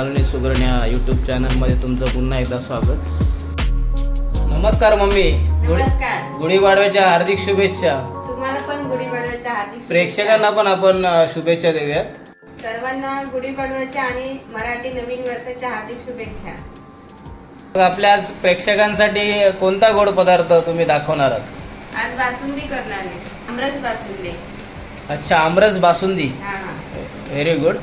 मालवनीसुगरण या यूट्यूब चॅनलमध्ये तुमचं पुन्हा एकदा स्वागत। नमस्कार मम्मी। नमस्कार। गुढीपाडव्याच्या हार्दिक शुभेच्छा। तुम्हाला पण गुढीपाडव्याच्या हार्दिक प्रेक्षकांना पण आपण शुभेच्छा देऊयात। सर्वांना गुढीपाडव्याच्या आणि मराठी नवीन वर्षाच्या हार्दिक शुभेच्छा। आपल्या आज प्रेक्षकांसाठी कोणता गोड पदार्थ तुम्ही दाखवणार आहात? आज बासुंदी करणार आहे, आमरस बासुंदी। अच्छा, आमरस बासुंदी। हां, व्हेरी गुड।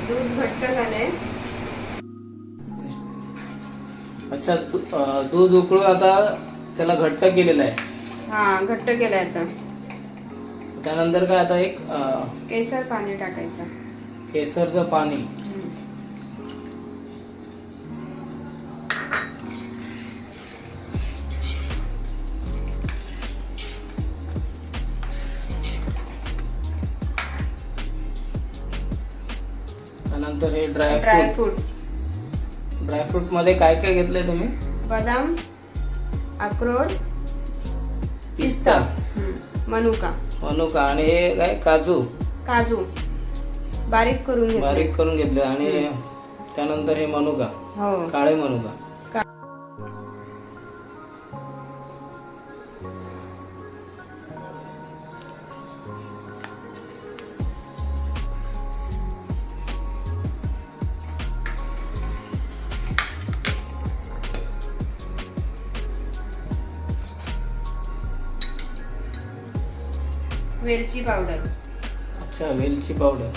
दूध घट्ट झालंय। अच्छा, दूध उकळून आता त्याला घट्ट केलेलं आहे। हां, घट्ट केलंय आता। त्यानंतर काय आता एक केसर पाणी टाकायचं। केसरचं पाणी। त्यानंतर हे ड्रायफ्रूट मध्ये काय काय घेतलंय तुम्ही? बदाम, अक्रोड, पिस्ता, मनुका आणि हे काय काजू बारीक करून घेतले आणि त्यानंतर हे मनुका, हो, काळे मनुका। वेलची पावडर। अच्छा, वेलची पावडर।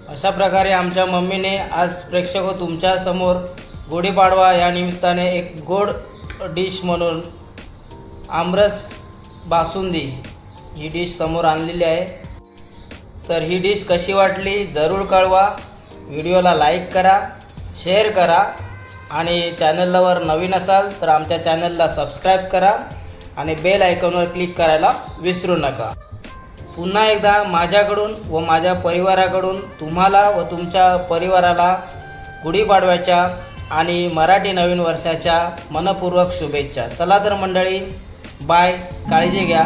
अशा प्रकारे आमच्या मम्मीने आज प्रेक्षक तुमच्या समोर गुढीपाडवा या निमित्ताने एक गोड डिश म्हणून आमरस बासुंदी ही डिश समोर आणलेली आहे। तर ही डिश कशी वाटली जरूर कळवा। व्हिडिओला लाईक करा, शेअर करा आणि चॅनलवर नवीन असाल तर आमच्या चॅनलला सबस्क्राईब करा आणि बेल आयकॉनवर क्लिक करायला विसरू नका। पुन्हा एकदा माझ्याकडून व माझ्या परिवाराकडून तुम्हाला व तुमच्या परिवाराला गुढीपाडव्याच्या आणि मराठी नवीन वर्षाच्या मनपूर्वक शुभेच्छा। चला तर मंडळी, बाय, काळजी घ्या।